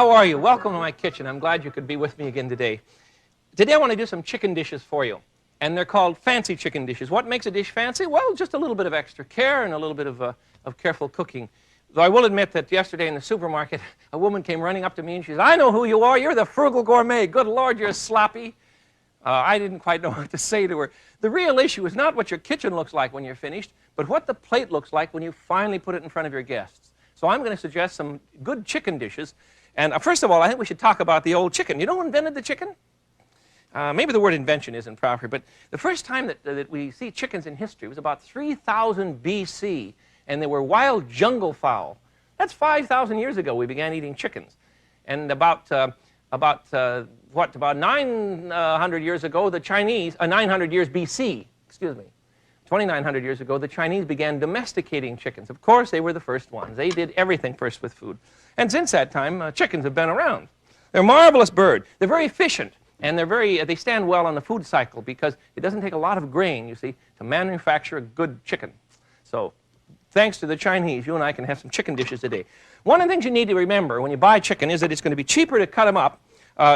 How are you? Welcome to my kitchen. I'm glad you could be with me again today. Today I want to do some chicken dishes for you, and they're called fancy chicken dishes. What makes a dish fancy? Well, just a little bit of extra care and a little bit of careful cooking. Though I will admit that yesterday in the supermarket, a woman came running up to me and she said, "I know who you are. You're the Frugal Gourmet. Good Lord, you're sloppy." I didn't quite know what to say to her. The real issue is not what your kitchen looks like when you're finished, but what the plate looks like when you finally put it in front of your guests. So I'm going to suggest some good chicken dishes. And first of all, I think we should talk about the old chicken. You know who invented the chicken? Maybe the word invention isn't proper, but the first time that we see chickens in history was about 3000 BC, and they were wild jungle fowl. That's 5,000 years ago we began eating chickens. And about 900 years ago, the Chinese, 900 years BC, excuse me, 2,900 years ago, the Chinese began domesticating chickens. Of course, they were the first ones. They did everything first with food. And since that time, chickens have been around. They're a marvelous bird. They're very efficient, and they stand well on the food cycle because it doesn't take a lot of grain, you see, to manufacture a good chicken. So thanks to the Chinese, you and I can have some chicken dishes today. One of the things you need to remember when you buy chicken is that it's going to be cheaper to cut them up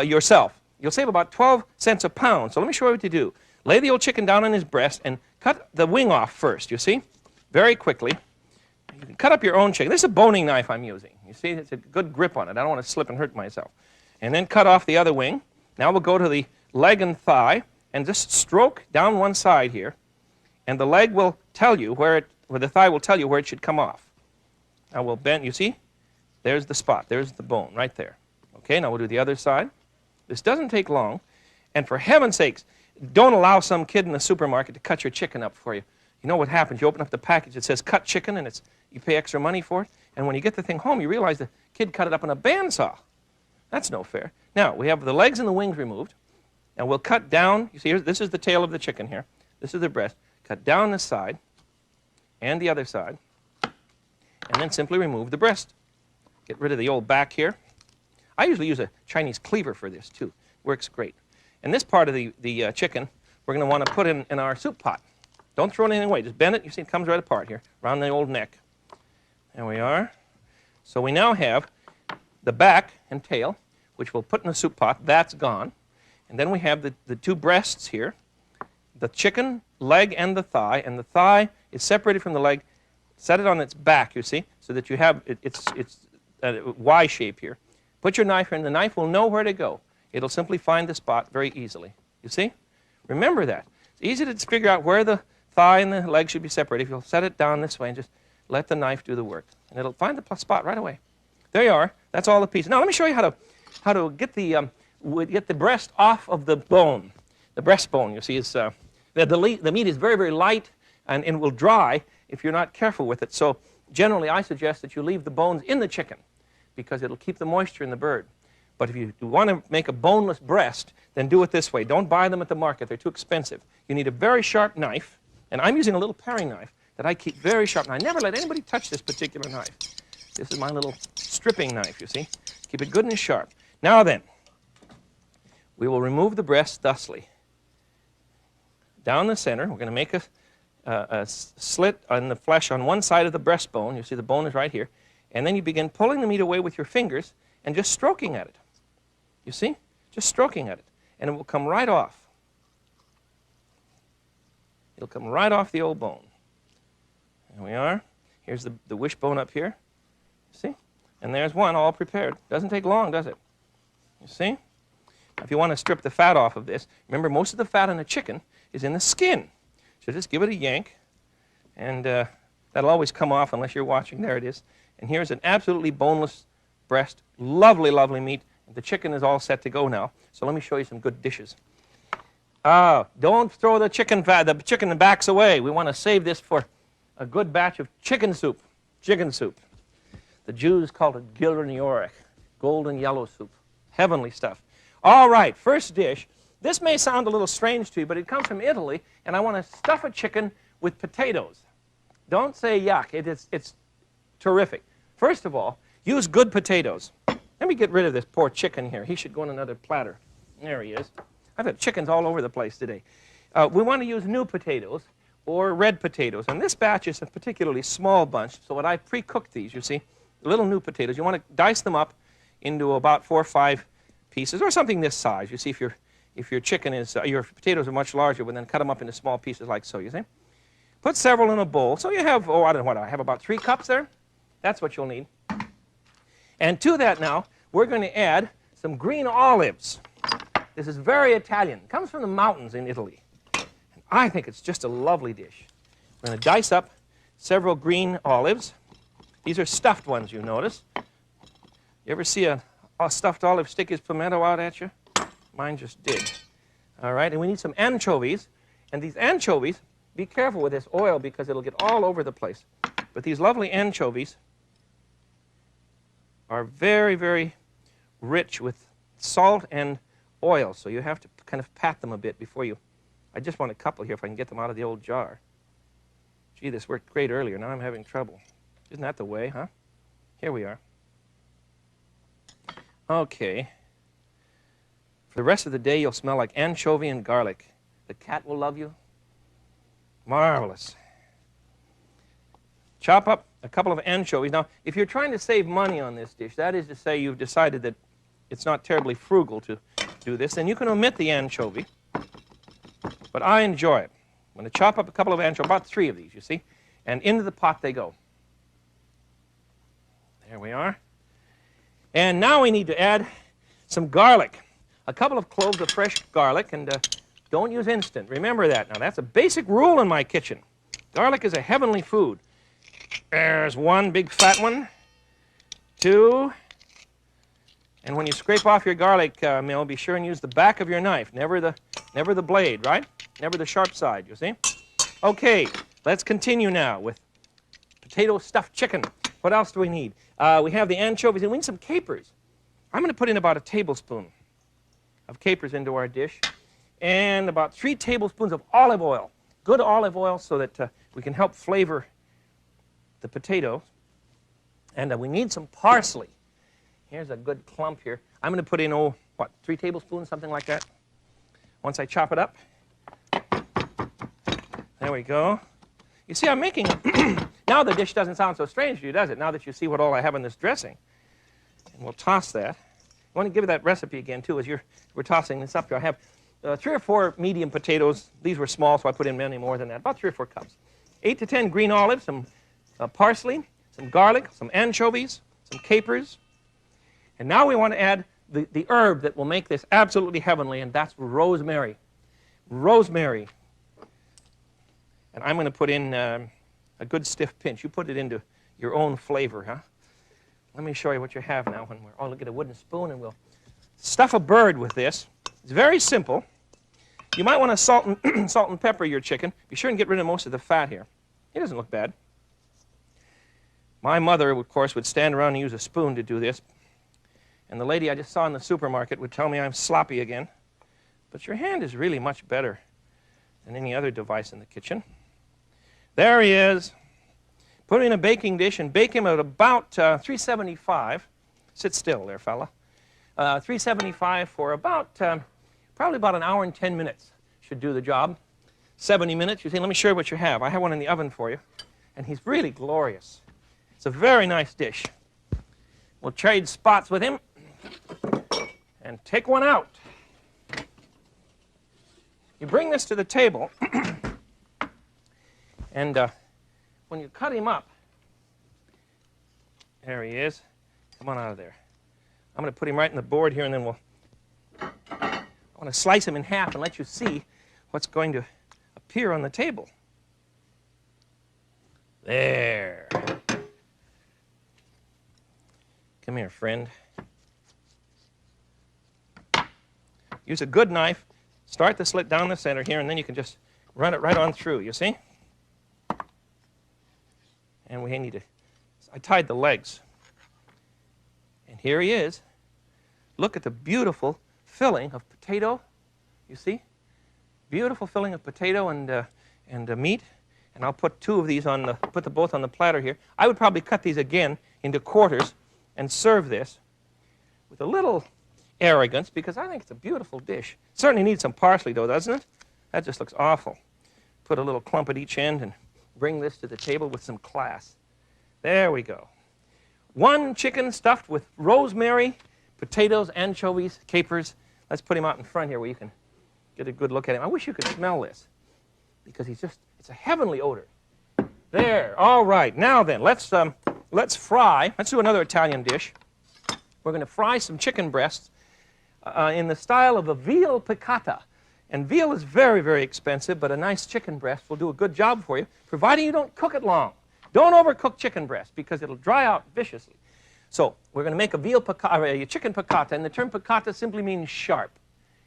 yourself. You'll save about 12 cents a pound. So let me show you what to do. Lay the old chicken down on his breast and cut the wing off first, you see, very quickly. You can cut up your own chicken. This is a boning knife I'm using. You see, it's a good grip on it. I don't want to slip and hurt myself. And then cut off the other wing. Now we'll go to the leg and thigh and just stroke down one side here. And the leg will tell you the thigh will tell you where it should come off. Now we'll bend, you see? There's the spot. There's the bone right there. Okay, now we'll do the other side. This doesn't take long. And for heaven's sakes, don't allow some kid in the supermarket to cut your chicken up for you. You know what happens? You open up the package, it says cut chicken, and you pay extra money for it. And when you get the thing home, you realize the kid cut it up on a bandsaw. That's no fair. Now, we have the legs and the wings removed. And we'll cut down. You see, this is the tail of the chicken here. This is the breast. Cut down this side and the other side. And then simply remove the breast. Get rid of the old back here. I usually use a Chinese cleaver for this, too. Works great. And this part of the chicken, we're going to want to put in our soup pot. Don't throw anything away. Just bend it. You see it comes right apart here, around the old neck. There we are. So we now have the back and tail, which we'll put in the soup pot. That's gone. And then we have the two breasts here, the chicken leg and the thigh. And the thigh is separated from the leg. Set it on its back, you see, so that you have it's a Y shape here. Put your knife in. The knife will know where to go. It'll simply find the spot very easily. You see? Remember that. It's easy to figure out where the thigh and the leg should be separated. If you'll set it down this way and just let the knife do the work. And it'll find the spot right away. There you are. That's all the pieces. Now let me show you how to get the breast off of the bone. The breastbone, you see, is the meat is very, very light and will dry if you're not careful with it. So generally I suggest that you leave the bones in the chicken because it'll keep the moisture in the bird. But if you want to make a boneless breast, then do it this way. Don't buy them at the market. They're too expensive. You need a very sharp knife, and I'm using a little paring knife that I keep very sharp. And I never let anybody touch this particular knife. This is my little stripping knife, you see. Keep it good and sharp. Now then, we will remove the breast thusly. Down the center, we're going to make a slit on the flesh on one side of the breastbone. You see the bone is right here. And then you begin pulling the meat away with your fingers and just stroking at it. You see? Just stroking at it. And it will come right off. It'll come right off the old bone. There we are. Here's the wishbone up here. See? And there's one all prepared. Doesn't take long, does it? You see? If you want to strip the fat off of this, remember most of the fat in a chicken is in the skin. So just give it a yank, and that'll always come off unless you're watching. There it is. And here's an absolutely boneless breast. Lovely, lovely meat. The chicken is all set to go now. So let me show you some good dishes. Don't throw the chicken backs away. We want to save this for a good batch of chicken soup. Chicken soup. The Jews called it gilren yorek, golden yellow soup. Heavenly stuff. All right, first dish. This may sound a little strange to you, but it comes from Italy, and I want to stuff a chicken with potatoes. Don't say yuck. It's terrific. First of all, use good potatoes. Let me get rid of this poor chicken here. He should go on another platter. There he is. I've got chickens all over the place today. We want to use new potatoes or red potatoes. And this batch is a particularly small bunch, so what I pre-cooked these, you see, little new potatoes. You want to dice them up into about 4 or 5 pieces, or something this size. You see, if your chicken is, your potatoes are much larger, well, then cut them up into small pieces like so, you see. Put several in a bowl. So you have, oh, I don't know what, I have about 3 cups there. That's what you'll need. And to that now, we're going to add some green olives. This is very Italian. It comes from the mountains in Italy. And I think it's just a lovely dish. We're going to dice up several green olives. These are stuffed ones, you notice. You ever see a stuffed olive stick his pimento out at you? Mine just did. All right, and we need some anchovies. And these anchovies, be careful with this oil because it'll get all over the place. But these lovely anchovies are very, very rich with salt and oil. So you have to kind of pat them a bit before you. I just want a couple here if I can get them out of the old jar. Gee, this worked great earlier. Now I'm having trouble. Isn't that the way, huh? Here we are. Okay. For the rest of the day, you'll smell like anchovy and garlic. The cat will love you. Marvelous. Chop up a couple of anchovies. Now, if you're trying to save money on this dish, that is to say you've decided that it's not terribly frugal to do this, then you can omit the anchovy. But I enjoy it. I'm going to chop up a couple of anchovies, about 3 of these, you see, and into the pot they go. There we are. And now we need to add some garlic. A couple of cloves of fresh garlic, and don't use instant. Remember that. Now, that's a basic rule in my kitchen. Garlic is a heavenly food. There's 1 big fat one, 2, and when you scrape off your garlic mill, be sure and use the back of your knife, never the blade, right? Never the sharp side, you see? Okay, let's continue now with potato stuffed chicken. What else do we need? We have the anchovies, and we need some capers. I'm going to put in about 1 tablespoon of capers into our dish, and about 3 tablespoons of olive oil. Good olive oil so that we can help flavor the potatoes. And we need some parsley. Here's a good clump here. I'm going to put in, 3 tablespoons, something like that. Once I chop it up. There we go. You see, I'm making, now the dish doesn't sound so strange to you, does it? Now that you see what all I have in this dressing. And we'll toss that. I want to give you that recipe again, too, as we're tossing this up here. I have 3 or 4 medium potatoes. These were small, so I put in many more than that. About 3 or 4 cups. 8 to 10 green olives, some parsley, some garlic, some anchovies, some capers. And now we want to add the herb that will make this absolutely heavenly, and that's rosemary. Rosemary. And I'm going to put in a good stiff pinch. You put it into your own flavor, huh? Let me show you what you have now. I'll get a wooden spoon, and we'll stuff a bird with this. It's very simple. You might want to salt and pepper your chicken. Be sure and get rid of most of the fat here. It doesn't look bad. My mother, of course, would stand around and use a spoon to do this. And the lady I just saw in the supermarket would tell me I'm sloppy again. But your hand is really much better than any other device in the kitchen. There he is. Put him in a baking dish and bake him at about 375. Sit still there, fella. 375 for about, probably about 1 hour and 10 minutes should do the job. 70 minutes. You see, let me show you what you have. I have one in the oven for you. And he's really glorious. It's a very nice dish. We'll trade spots with him and take one out. You bring this to the table, and when you cut him up, there he is. Come on out of there. I'm going to put him right in the board here, and then I want to slice him in half and let you see what's going to appear on the table. There. Come here, friend. Use a good knife. Start the slit down the center here, and then you can just run it right on through, you see? And we need to, I tied the legs. And here he is. Look at the beautiful filling of potato, you see? Beautiful filling of potato and meat. And I'll put 2 of these put them both on the platter here. I would probably cut these again into quarters and serve this with a little arrogance because I think it's a beautiful dish. Certainly needs some parsley, though, doesn't it? That just looks awful. Put a little clump at each end and bring this to the table with some class. There we go. 1 chicken stuffed with rosemary potatoes, anchovies, capers. Let's put him out in front here where you can get a good look at him. I wish you could smell this because it's a heavenly odor. There, all right. Now then, let's fry. Let's do another Italian dish. We're going to fry some chicken breasts in the style of a veal piccata. And veal is very, very expensive, but a nice chicken breast will do a good job for you, providing you don't cook it long. Don't overcook chicken breast because it'll dry out viciously. So we're going to make a chicken piccata, and the term piccata simply means sharp.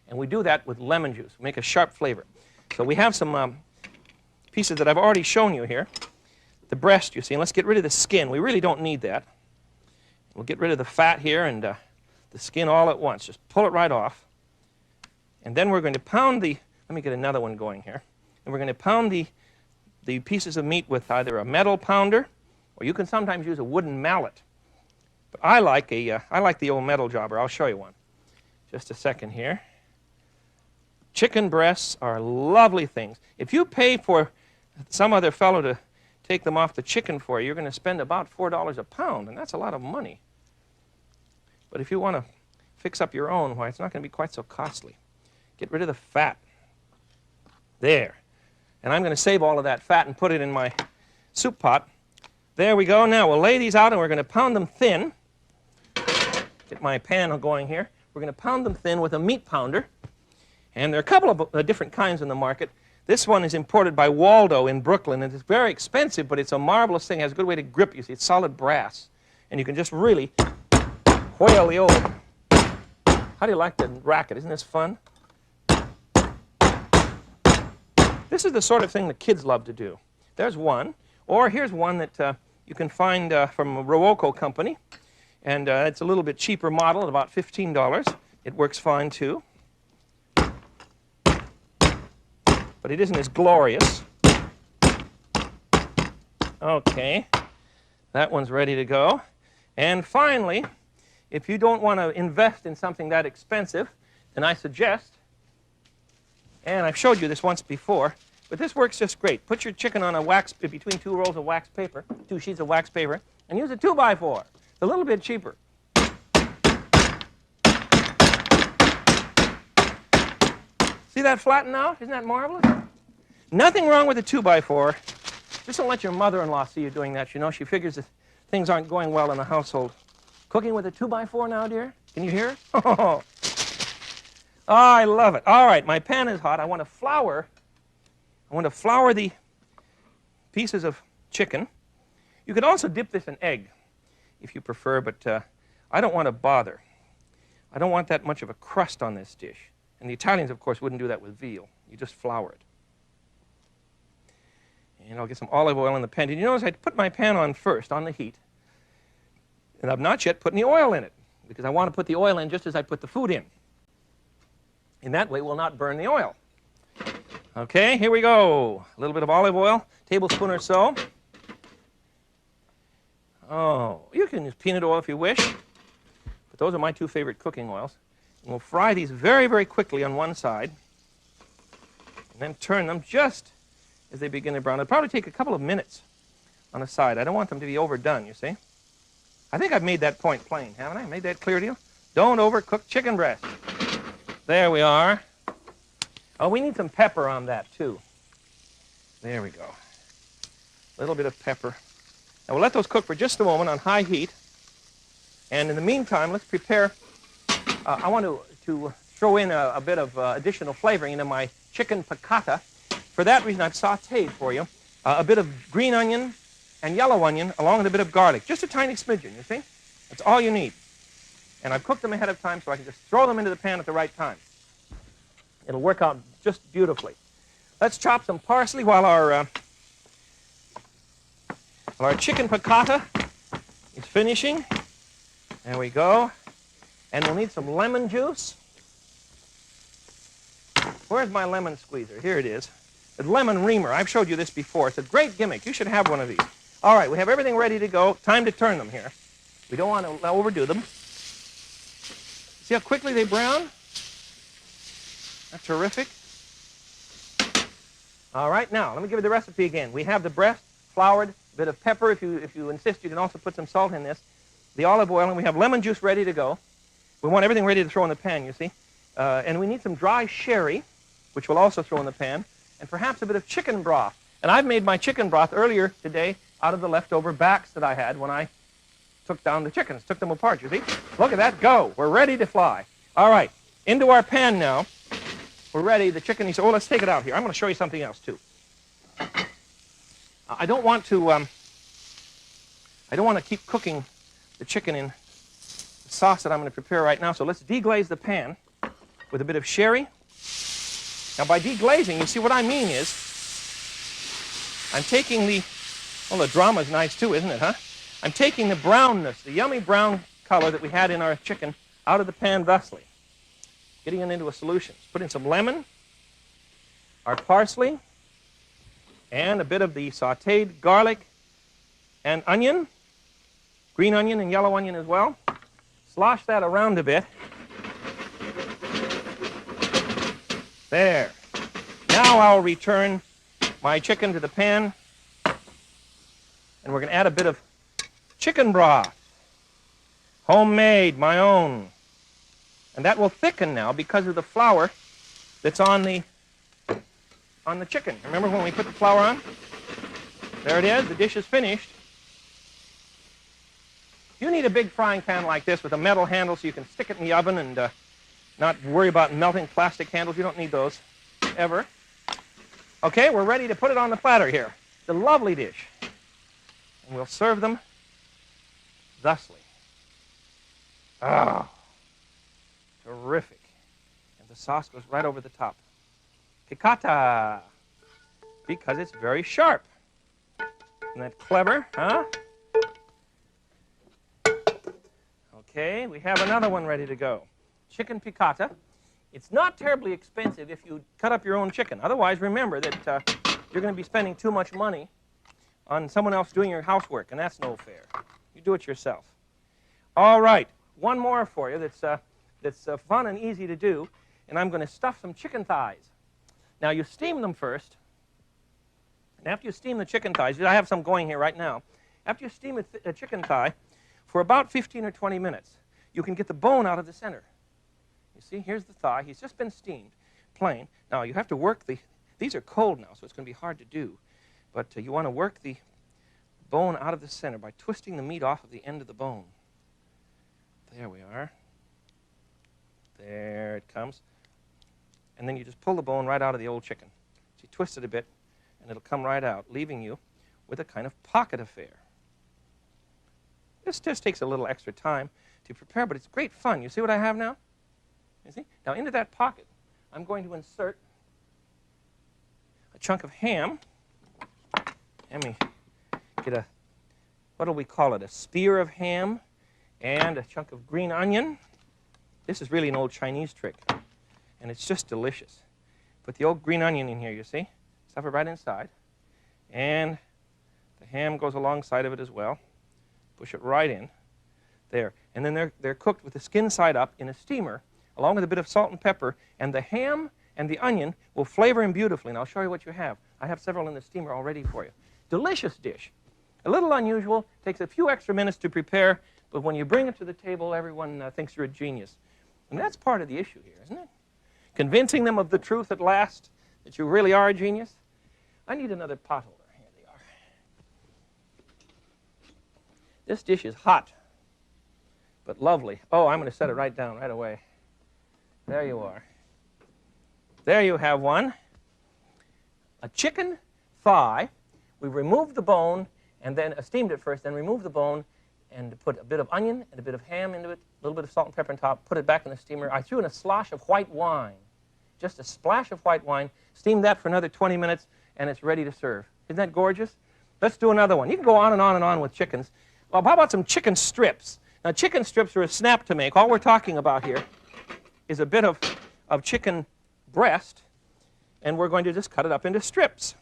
And we do that with lemon juice. We make a sharp flavor. So we have some pieces that I've already shown you here. The breast, you see, and let's get rid of the skin. We really don't need that. We'll get rid of the fat here and the skin all at once. Just pull it right off. And then we're going to pound let me get another one going here. And we're going to pound the pieces of meat with either a metal pounder, or you can sometimes use a wooden mallet. But I like the old metal jobber. I'll show you one. Just a second here. Chicken breasts are lovely things. If you pay for some other fellow to take them off the chicken for you, you're going to spend about $4 a pound, and that's a lot of money. But if you want to fix up your own, why, it's not going to be quite so costly. Get rid of the fat. There. And I'm going to save all of that fat and put it in my soup pot. There we go. Now we'll lay these out, and we're going to pound them thin. Get my pan going here. We're going to pound them thin with a meat pounder. And there are a couple of different kinds in the market. This one is imported by Waldo in Brooklyn, and it's very expensive, but it's a marvelous thing. It has a good way to grip. You see, it's solid brass. And you can just really whale the old. How do you like the racket? Isn't this fun? This is the sort of thing the kids love to do. There's one. Or here's one that you can find from a Rowoco company. And it's a little bit cheaper model at about $15. It works fine, too. But it isn't as glorious. Okay. That one's ready to go. And finally, if you don't want to invest in something that expensive, then I suggest, and I've showed you this once before, but this works just great. Put your chicken on between two rolls of wax paper, 2 sheets of wax paper, and use a 2x4. It's a little bit cheaper. See that flatten out? Isn't that marvelous? Nothing wrong with a 2x4. Just don't let your mother-in-law see you doing that. You know, she figures that things aren't going well in the household. Cooking with a 2x4 now, dear? Can you hear it? Oh, I love it. All right, my pan is hot. I want to flour the pieces of chicken. You could also dip this in egg if you prefer, but I don't want to bother. I don't want that much of a crust on this dish. And the Italians, of course, wouldn't do that with veal. You just flour it. And I'll get some olive oil in the pan. Did you notice I put my pan on first, on the heat? And I've not yet put any oil in it, because I want to put the oil in just as I put the food in. In that way, we'll not burn the oil. Okay, here we go. A little bit of olive oil, tablespoon or so. Oh, you can use peanut oil if you wish. But those are my 2 favorite cooking oils. And we'll fry these very, very quickly on one side. And then turn them just as they begin to brown. It'll probably take a couple of minutes on the side. I don't want them to be overdone, you see. I think I've made that point plain, haven't I? Made that clear to you? Don't overcook chicken breast. There we are. Oh, we need some pepper on that, too. There we go. A little bit of pepper. Now, we'll let those cook for just a moment on high heat. And in the meantime, let's prepare. I want to throw in a bit of additional flavoring into my chicken piccata. For that reason, I've sautéed for you a bit of green onion and yellow onion along with a bit of garlic. Just a tiny smidgen, you see? That's all you need. And I've cooked them ahead of time so I can just throw them into the pan at the right time. It'll work out just beautifully. Let's chop some parsley while our chicken piccata is finishing. There we go. And we'll need some lemon juice. Where's my lemon squeezer? Here it is. A lemon reamer. I've showed you this before. It's a great gimmick. You should have one of these. All right, we have everything ready to go. Time to turn them here. We don't want to overdo them. See how quickly they brown? That's terrific. All right, now, let me give you the recipe again. We have the breast, floured, a bit of pepper. If you insist, you can also put some salt in this. The olive oil, and we have lemon juice ready to go. We want everything ready to throw in the pan, you see. And we need some dry sherry, which we'll also throw in the pan, and perhaps a bit of chicken broth. And I've made my chicken broth earlier today out of the leftover backs that I had when I took down the chickens, took them apart, you see. Look at that go. We're ready to fly. All right, into our pan now. We're ready. The chicken, he said, oh, let's take it out here. I'm going to show you something else, too. I don't want to keep cooking the chicken in the sauce that I'm going to prepare right now, so let's deglaze the pan with a bit of sherry. Now, by deglazing, you see what I mean is I'm taking the, well, the drama's nice, too, isn't it, huh? I'm taking the brownness, the yummy brown color that we had in our chicken out of the pan thusly, getting it into a solution. Put in some lemon, our parsley, and a bit of the sautéed garlic and onion, green onion and yellow onion as well. Slosh that around a bit. There. Now I'll return my chicken to the pan, and we're going to add a bit of chicken broth, homemade, my own. And that will thicken now because of the flour that's on the chicken. Remember when we put the flour on? There it is. The dish is finished. You need a big frying pan like this with a metal handle so you can stick it in the oven and not worry about melting plastic handles. You don't need those ever. Okay, we're ready to put it on the platter here. It's a lovely dish. And we'll serve them thusly. Oh, terrific. And the sauce goes right over the top. Picata, because it's very sharp. Isn't that clever, huh? Okay, we have another one ready to go. Chicken piccata. It's not terribly expensive if you cut up your own chicken. Otherwise, remember that you're going to be spending too much money on someone else doing your housework, and that's no fair. You do it yourself. All right, one more for you that's fun and easy to do, and I'm going to stuff some chicken thighs. Now, you steam them first, and after you steam the chicken thighs, I have some going here right now. After you steam a chicken thigh for about 15 or 20 minutes, you can get the bone out of the center. You see, here's the thigh. He's just been steamed, plain. Now, you have to work these are cold now, so it's going to be hard to do. But you want to work the bone out of the center by twisting the meat off of the end of the bone. There we are. There it comes. And then you just pull the bone right out of the old chicken. So you twist it a bit, and it'll come right out, leaving you with a kind of pocket affair. This just takes a little extra time to prepare, but it's great fun. You see what I have now? You see? Now, into that pocket, I'm going to insert a chunk of ham. Let me get what do we call it, a spear of ham and a chunk of green onion. This is really an old Chinese trick, and it's just delicious. Put the old green onion in here, you see? Stuff it right inside. And the ham goes alongside of it as well. Push it right in. There. And then they're cooked with the skin side up in a steamer, along with a bit of salt and pepper, and the ham and the onion will flavor them beautifully. And I'll show you what you have. I have several in the steamer all ready for you. Delicious dish. A little unusual, takes a few extra minutes to prepare, but when you bring it to the table, everyone thinks you're a genius. And that's part of the issue here, isn't it? Convincing them of the truth at last, that you really are a genius. I need another pot holder. Here they are. This dish is hot, but lovely. Oh, I'm going to set it right down right away. There you are. There you have one. A chicken thigh. We removed the bone and then steamed it first, then removed the bone and put a bit of onion and a bit of ham into it, a little bit of salt and pepper on top, put it back in the steamer. I threw in a slosh of white wine, just a splash of white wine, steamed that for another 20 minutes, and it's ready to serve. Isn't that gorgeous? Let's do another one. You can go on and on and on with chickens. Well, how about some chicken strips? Now, chicken strips are a snap to make. All we're talking about here is a bit of chicken breast, and we're going to just cut it up into strips.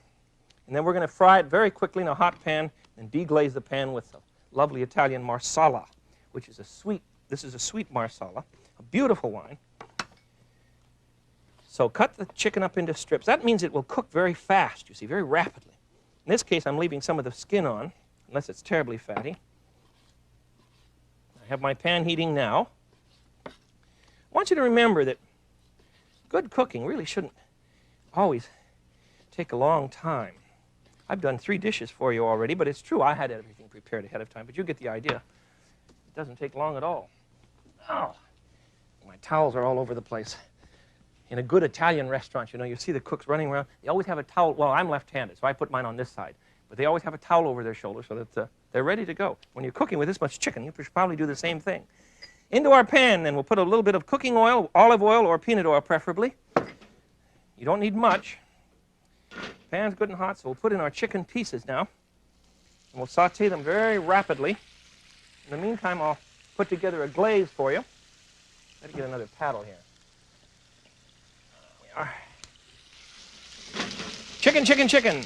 And then we're going to fry it very quickly in a hot pan and deglaze the pan with a lovely Italian marsala, which is a sweet, this is a sweet marsala, a beautiful wine. So cut the chicken up into strips. That means it will cook very fast, you see, very rapidly. In this case, I'm leaving some of the skin on, unless it's terribly fatty. I have my pan heating now. want you to remember that good cooking really shouldn't always take a long time. I've done 3 dishes for you already, but it's true I had everything prepared ahead of time, but you get the idea. It doesn't take long at all. Oh, my towels are all over the place. In a good Italian restaurant, you know, you see the cooks running around. They always have a towel. Well, I'm left-handed, so I put mine on this side. But they always have a towel over their shoulder so that they're ready to go. When you're cooking with this much chicken, you should probably do the same thing. Into our pan, then, we'll put a little bit of cooking oil, olive oil or peanut oil preferably. You don't need much. Pan's good and hot, so we'll put in our chicken pieces now. And we'll saute them very rapidly. In the meantime, I'll put together a glaze for you. Let's get another paddle here. There we are. Chicken, chicken, chicken.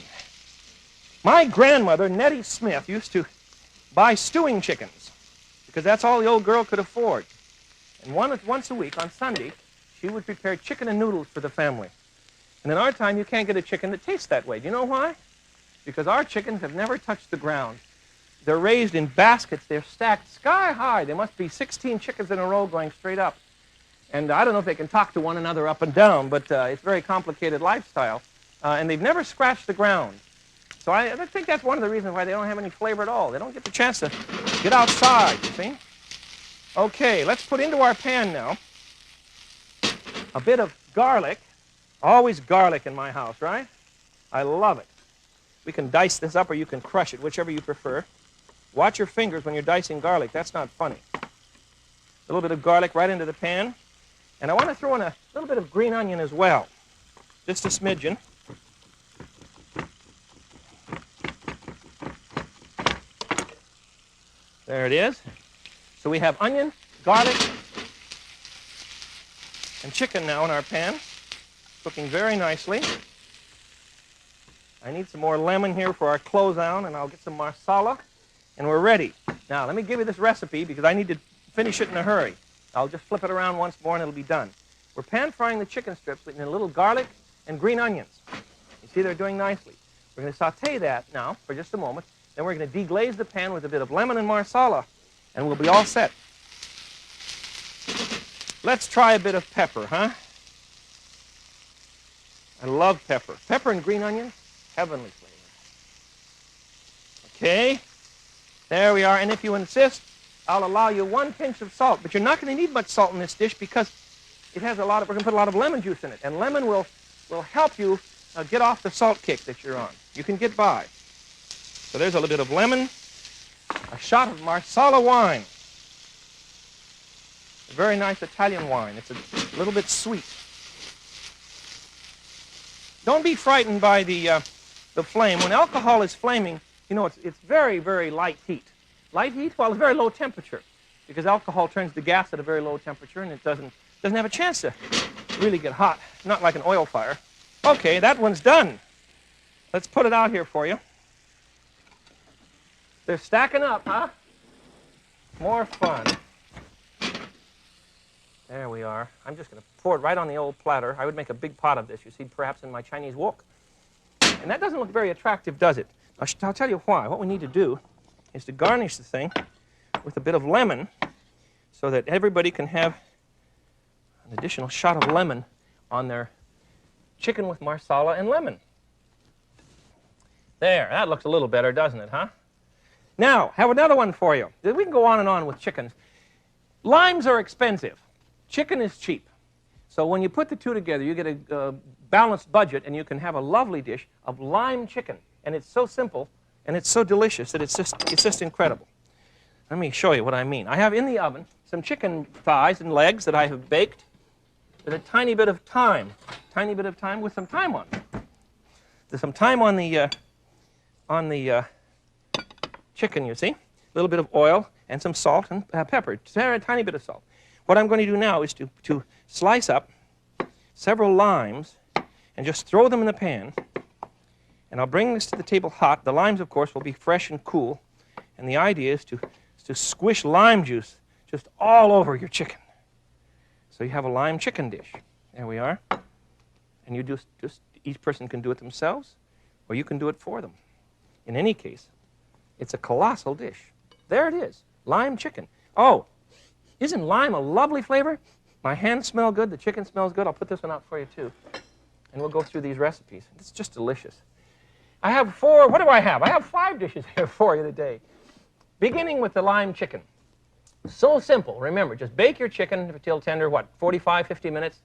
My grandmother, Nettie Smith, used to buy stewing chickens because that's all the old girl could afford. And once a week on Sunday, she would prepare chicken and noodles for the family. And in our time, you can't get a chicken that tastes that way. Do you know why? Because our chickens have never touched the ground. They're raised in baskets. They're stacked sky high. There must be 16 chickens in a row going straight up. And I don't know if they can talk to one another up and down, but it's a very complicated lifestyle. And they've never scratched the ground. So I think that's one of the reasons why they don't have any flavor at all. They don't get the chance to get outside, you see. Okay, let's put into our pan now a bit of garlic. Always garlic in my house, right? I love it. We can dice this up or you can crush it, whichever you prefer. Watch your fingers when you're dicing garlic. That's not funny. A little bit of garlic right into the pan. And I want to throw in a little bit of green onion as well. Just a smidgen. There it is. So we have onion, garlic, and chicken now in our pan. Cooking very nicely. I need some more lemon here for our closedown, and I'll get some marsala, and we're ready. Now, let me give you this recipe because I need to finish it in a hurry. I'll just flip it around once more and it'll be done. We're pan-frying the chicken strips in a little garlic and green onions. You see they're doing nicely. We're going to saute that now for just a moment. Then we're going to deglaze the pan with a bit of lemon and marsala, and we'll be all set. Let's try a bit of pepper, huh? I love pepper. Pepper and green onion, heavenly flavor. Okay, there we are. And if you insist, I'll allow you 1 pinch of salt. But you're not going to need much salt in this dish because it has we're going to put a lot of lemon juice in it. And lemon will help you get off the salt kick that you're on. You can get by. So there's a little bit of lemon, a shot of Marsala wine. A very nice Italian wine. It's a little bit sweet. Don't be frightened by the flame. When alcohol is flaming, you know, it's very, very light heat. Light heat? Well, it's very low temperature because alcohol turns to gas at a very low temperature and it doesn't have a chance to really get hot, not like an oil fire. Okay, that one's done. Let's put it out here for you. They're stacking up, huh? More fun. There we are. I'm just going to pour it right on the old platter. I would make a big pot of this, you see, perhaps in my Chinese wok. And that doesn't look very attractive, does it? I'll tell you why. What we need to do is to garnish the thing with a bit of lemon so that everybody can have an additional shot of lemon on their chicken with marsala and lemon. There, that looks a little better, doesn't it, huh? Now, have another one for you. We can go on and on with chickens. Limes are expensive. Chicken is cheap. So when you put the two together, you get a balanced budget, and you can have a lovely dish of lime chicken. And it's so simple, and it's so delicious that it's just incredible. Let me show you what I mean. I have in the oven some chicken thighs and legs that I have baked with a tiny bit of thyme. Tiny bit of thyme with some thyme on it. There's some thyme on the chicken, you see. A little bit of oil and some salt and pepper. A tiny bit of salt. What I'm going to do now is to slice up several limes and just throw them in the pan. And I'll bring this to the table hot. The limes, of course, will be fresh and cool. And the idea is to squish lime juice just all over your chicken. So you have a lime chicken dish. There we are. And you just each person can do it themselves, or you can do it for them. In any case, it's a colossal dish. There it is, lime chicken. Oh, isn't lime a lovely flavor? My hands smell good. The chicken smells good. I'll put this one out for you, too. And we'll go through these recipes. It's just delicious. I have what do I have? I have 5 dishes here for you today. Beginning with the lime chicken. So simple. Remember, just bake your chicken until tender, what, 45, 50 minutes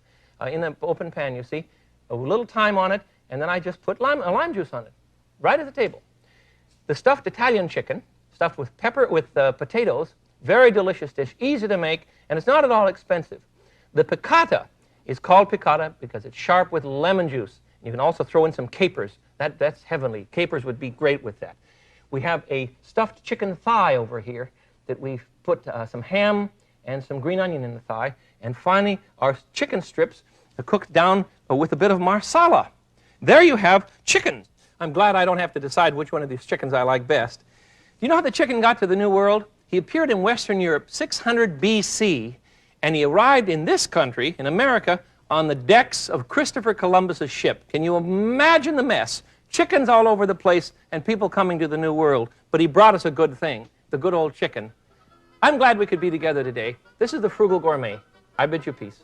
in an open pan, you see. A little time on it, and then I just put lime juice on it, right at the table. The stuffed Italian chicken, stuffed with potatoes, very delicious dish, easy to make, and it's not at all expensive. The piccata is called piccata because it's sharp with lemon juice. You can also throw in some capers. That's heavenly. Capers would be great with that. We have a stuffed chicken thigh over here that we've put some ham and some green onion in the thigh. And finally, our chicken strips are cooked down with a bit of marsala. There you have chicken. I'm glad I don't have to decide which one of these chickens I like best. Do you know how the chicken got to the New World? He appeared in Western Europe 600 BC, and he arrived in this country, in America, on the decks of Christopher Columbus's ship. Can you imagine the mess? Chickens all over the place and people coming to the New World. But he brought us a good thing, the good old chicken. I'm glad we could be together today. This is the Frugal Gourmet. I bid you peace.